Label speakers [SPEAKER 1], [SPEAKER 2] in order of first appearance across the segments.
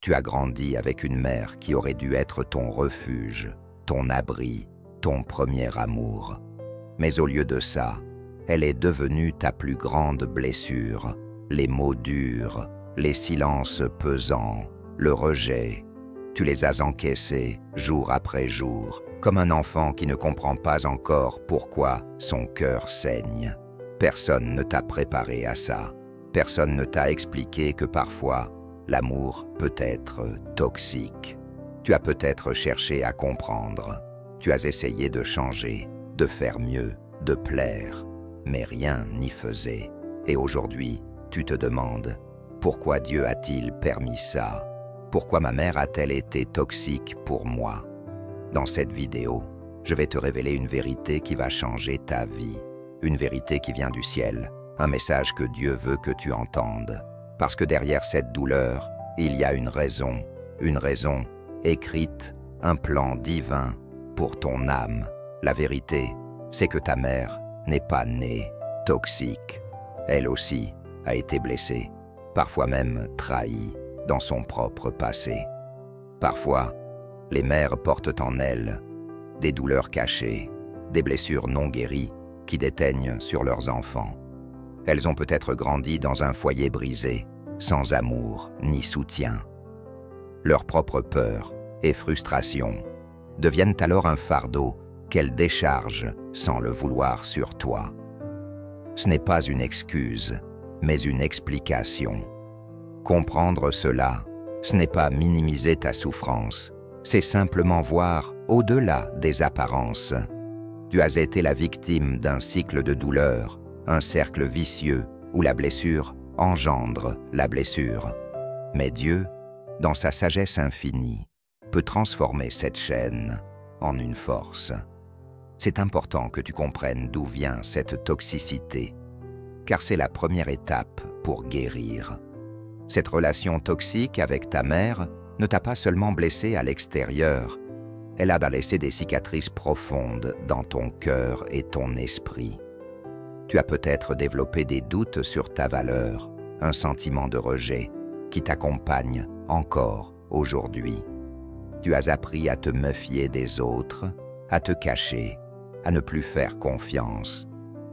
[SPEAKER 1] Tu as grandi avec une mère qui aurait dû être ton refuge, ton abri, ton premier amour. Mais au lieu de ça, elle est devenue ta plus grande blessure, les mots durs, les silences pesants, le rejet. Tu les as encaissés jour après jour, comme un enfant qui ne comprend pas encore pourquoi son cœur saigne. Personne ne t'a préparé à ça. Personne ne t'a expliqué que parfois, l'amour peut être toxique. Tu as peut-être cherché à comprendre. Tu as essayé de changer, de faire mieux, de plaire. Mais rien n'y faisait. Et aujourd'hui, tu te demandes, pourquoi Dieu a-t-il permis ça? Pourquoi ma mère a-t-elle été toxique pour moi? Dans cette vidéo, je vais te révéler une vérité qui va changer ta vie. Une vérité qui vient du ciel, un message que Dieu veut que tu entendes. Parce que derrière cette douleur, il y a une raison écrite, un plan divin pour ton âme. La vérité, c'est que ta mère n'est pas née toxique. Elle aussi a été blessée, parfois même trahie dans son propre passé. Parfois, les mères portent en elles des douleurs cachées, des blessures non guéries qui déteignent sur leurs enfants. Elles ont peut-être grandi dans un foyer brisé, sans amour ni soutien. Leurs propres peurs et frustrations deviennent alors un fardeau qu'elles déchargent sans le vouloir sur toi. Ce n'est pas une excuse, mais une explication. Comprendre cela, ce n'est pas minimiser ta souffrance, c'est simplement voir au-delà des apparences. Tu as été la victime d'un cycle de douleur, un cercle vicieux où la blessure engendre la blessure. Mais Dieu, dans sa sagesse infinie, peut transformer cette chaîne en une force. C'est important que tu comprennes d'où vient cette toxicité, car c'est la première étape pour guérir. Cette relation toxique avec ta mère ne t'a pas seulement blessé à l'extérieur, elle a laissé des cicatrices profondes dans ton cœur et ton esprit. Tu as peut-être développé des doutes sur ta valeur, un sentiment de rejet qui t'accompagne encore aujourd'hui. Tu as appris à te méfier des autres, à te cacher, à ne plus faire confiance.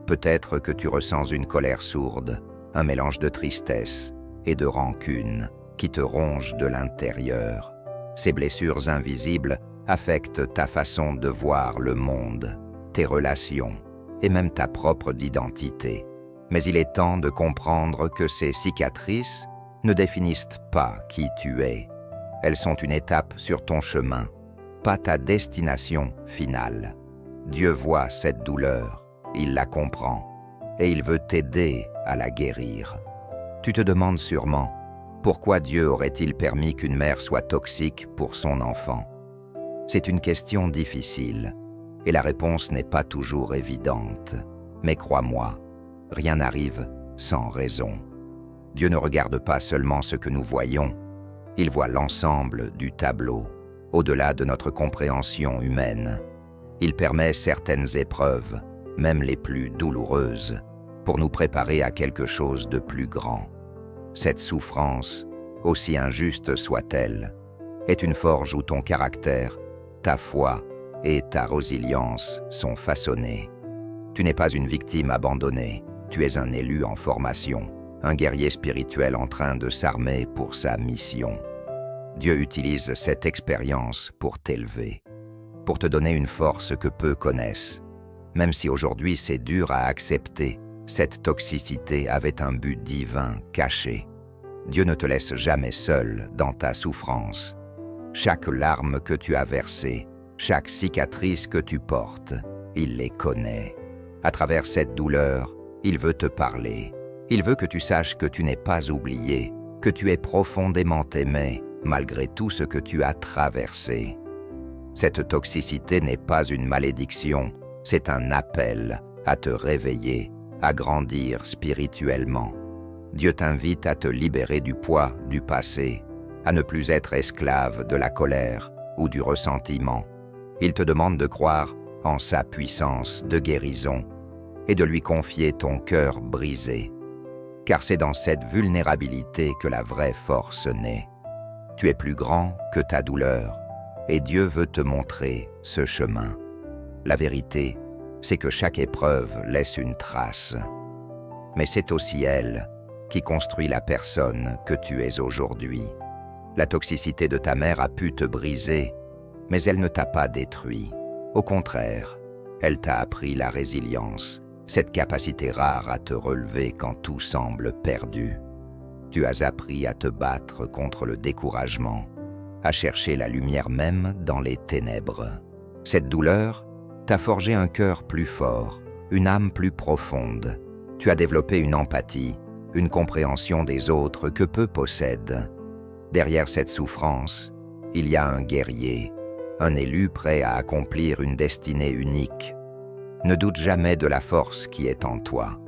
[SPEAKER 1] Peut-être que tu ressens une colère sourde, un mélange de tristesse et de rancune qui te ronge de l'intérieur. Ces blessures invisibles affectent ta façon de voir le monde, tes relations et même ta propre identité. Mais il est temps de comprendre que ces cicatrices ne définissent pas qui tu es. Elles sont une étape sur ton chemin, pas ta destination finale. Dieu voit cette douleur, il la comprend et il veut t'aider à la guérir. Tu te demandes sûrement, pourquoi Dieu aurait-il permis qu'une mère soit toxique pour son enfant? C'est une question difficile et la réponse n'est pas toujours évidente. Mais crois-moi, rien n'arrive sans raison. Dieu ne regarde pas seulement ce que nous voyons, il voit l'ensemble du tableau, au-delà de notre compréhension humaine. Il permet certaines épreuves, même les plus douloureuses, pour nous préparer à quelque chose de plus grand. Cette souffrance, aussi injuste soit-elle, est une forge où ton caractère, ta foi et ta résilience sont façonnés. Tu n'es pas une victime abandonnée, tu es un élu en formation, un guerrier spirituel en train de s'armer pour sa mission. Dieu utilise cette expérience pour t'élever, pour te donner une force que peu connaissent. Même si aujourd'hui c'est dur à accepter, cette toxicité avait un but divin caché. Dieu ne te laisse jamais seul dans ta souffrance. Chaque larme que tu as versée, chaque cicatrice que tu portes, il les connaît. À travers cette douleur, il veut te parler. Il veut que tu saches que tu n'es pas oublié, que tu es profondément aimé malgré tout ce que tu as traversé. Cette toxicité n'est pas une malédiction, c'est un appel à te réveiller, à grandir spirituellement. Dieu t'invite à te libérer du poids du passé, à ne plus être esclave de la colère ou du ressentiment. Il te demande de croire en sa puissance de guérison et de lui confier ton cœur brisé. Car c'est dans cette vulnérabilité que la vraie force naît. Tu es plus grand que ta douleur et Dieu veut te montrer ce chemin. La vérité, c'est que chaque épreuve laisse une trace. Mais c'est aussi elle qui construit la personne que tu es aujourd'hui. La toxicité de ta mère a pu te briser, mais elle ne t'a pas détruit. Au contraire, elle t'a appris la résilience, cette capacité rare à te relever quand tout semble perdu. Tu as appris à te battre contre le découragement, à chercher la lumière même dans les ténèbres. Cette douleur t'a forgé un cœur plus fort, une âme plus profonde. Tu as développé une empathie, une compréhension des autres que peu possèdent. Derrière cette souffrance, il y a un guerrier, un élu prêt à accomplir une destinée unique. Ne doute jamais de la force qui est en toi.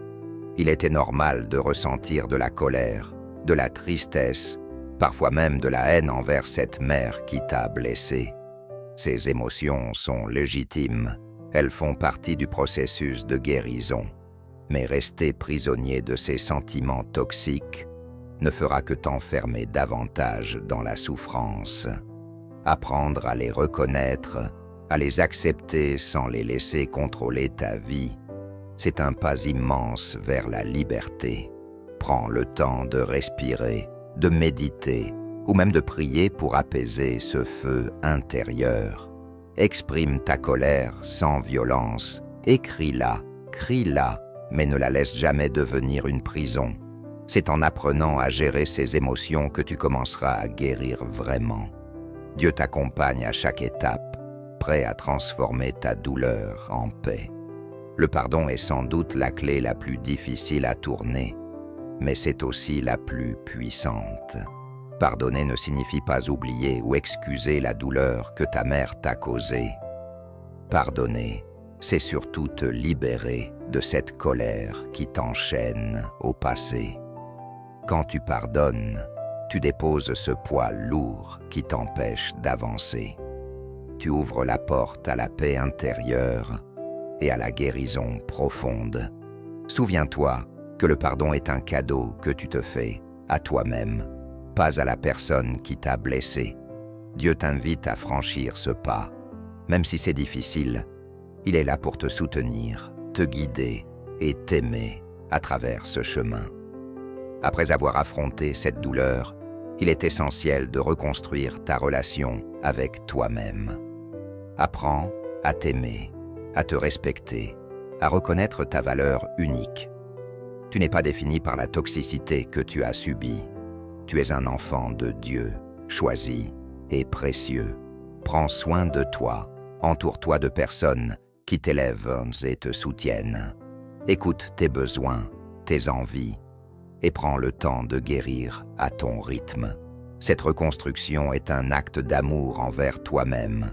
[SPEAKER 1] Il était normal de ressentir de la colère, de la tristesse, parfois même de la haine envers cette mère qui t'a blessé. Ces émotions sont légitimes, elles font partie du processus de guérison. Mais rester prisonnier de ces sentiments toxiques ne fera que t'enfermer davantage dans la souffrance. Apprendre à les reconnaître, à les accepter sans les laisser contrôler ta vie, c'est un pas immense vers la liberté. Prends le temps de respirer, de méditer ou même de prier pour apaiser ce feu intérieur. Exprime ta colère sans violence, écris-la, crie-la, mais ne la laisse jamais devenir une prison. C'est en apprenant à gérer ces émotions que tu commenceras à guérir vraiment. Dieu t'accompagne à chaque étape, prêt à transformer ta douleur en paix. Le pardon est sans doute la clé la plus difficile à tourner, mais c'est aussi la plus puissante. Pardonner ne signifie pas oublier ou excuser la douleur que ta mère t'a causée. Pardonner, c'est surtout te libérer de cette colère qui t'enchaîne au passé. Quand tu pardonnes, tu déposes ce poids lourd qui t'empêche d'avancer. Tu ouvres la porte à la paix intérieure et à la guérison profonde. Souviens-toi que le pardon est un cadeau que tu te fais à toi-même, pas à la personne qui t'a blessé. Dieu t'invite à franchir ce pas. Même si c'est difficile, il est là pour te soutenir, te guider et t'aimer à travers ce chemin. Après avoir affronté cette douleur, il est essentiel de reconstruire ta relation avec toi-même. Apprends à t'aimer, à te respecter, à reconnaître ta valeur unique. Tu n'es pas défini par la toxicité que tu as subie. Tu es un enfant de Dieu, choisi et précieux. Prends soin de toi, entoure-toi de personnes qui t'élèvent et te soutiennent. Écoute tes besoins, tes envies, et prends le temps de guérir à ton rythme. Cette reconstruction est un acte d'amour envers toi-même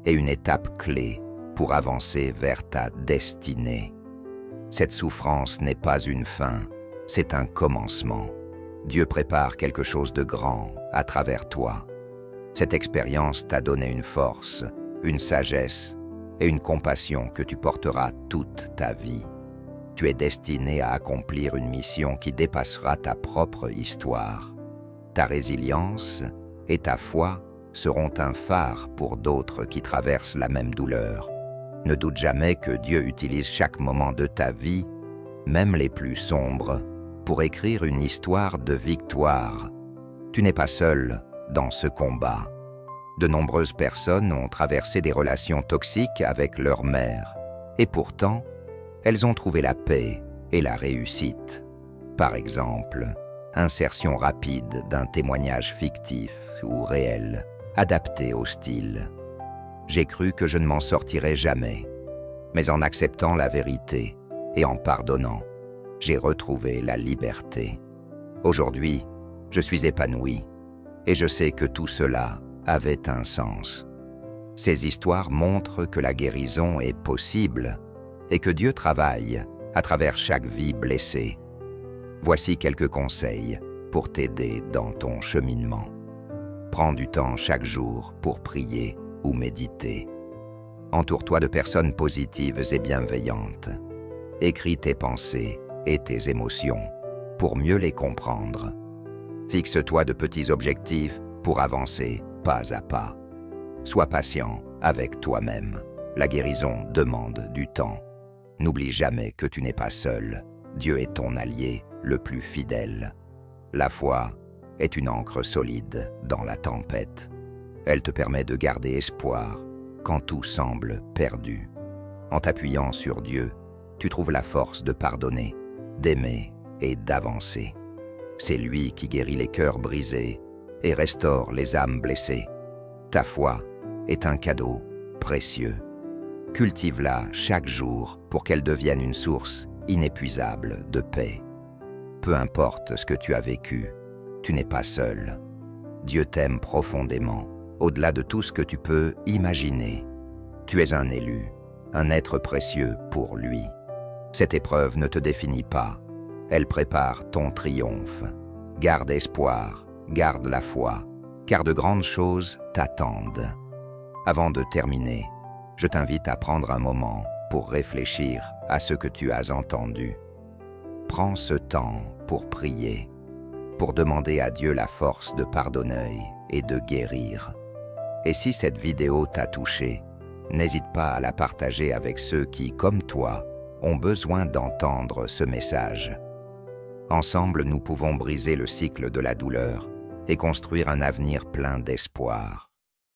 [SPEAKER 1] et une étape clé pour avancer vers ta destinée. Cette souffrance n'est pas une fin, c'est un commencement. Dieu prépare quelque chose de grand à travers toi. Cette expérience t'a donné une force, une sagesse et une compassion que tu porteras toute ta vie. Tu es destiné à accomplir une mission qui dépassera ta propre histoire. Ta résilience et ta foi seront un phare pour d'autres qui traversent la même douleur. Ne doute jamais que Dieu utilise chaque moment de ta vie, même les plus sombres, pour écrire une histoire de victoire. Tu n'es pas seul dans ce combat. De nombreuses personnes ont traversé des relations toxiques avec leur mère, et pourtant, elles ont trouvé la paix et la réussite. Par exemple, insertion rapide d'un témoignage fictif ou réel, adapté au style. J'ai cru que je ne m'en sortirais jamais, mais en acceptant la vérité et en pardonnant, j'ai retrouvé la liberté. Aujourd'hui, je suis épanoui et je sais que tout cela avait un sens. Ces histoires montrent que la guérison est possible et que Dieu travaille à travers chaque vie blessée. Voici quelques conseils pour t'aider dans ton cheminement. Prends du temps chaque jour pour prier ou méditer. Entoure-toi de personnes positives et bienveillantes. Écris tes pensées et tes émotions pour mieux les comprendre. Fixe-toi de petits objectifs pour avancer pas à pas. Sois patient avec toi-même. La guérison demande du temps. N'oublie jamais que tu n'es pas seul. Dieu est ton allié le plus fidèle. La foi est une ancre solide dans la tempête. Elle te permet de garder espoir quand tout semble perdu. En t'appuyant sur Dieu, tu trouves la force de pardonner, d'aimer et d'avancer. C'est lui qui guérit les cœurs brisés et restaure les âmes blessées. Ta foi est un cadeau précieux. Cultive-la chaque jour pour qu'elle devienne une source inépuisable de paix. Peu importe ce que tu as vécu, tu n'es pas seul. Dieu t'aime profondément, au-delà de tout ce que tu peux imaginer. Tu es un élu, un être précieux pour lui. Cette épreuve ne te définit pas, elle prépare ton triomphe. Garde espoir, garde la foi, car de grandes choses t'attendent. Avant de terminer, je t'invite à prendre un moment pour réfléchir à ce que tu as entendu. Prends ce temps pour prier, pour demander à Dieu la force de pardonner et de guérir. Et si cette vidéo t'a touché, n'hésite pas à la partager avec ceux qui, comme toi, ont besoin d'entendre ce message. Ensemble, nous pouvons briser le cycle de la douleur et construire un avenir plein d'espoir.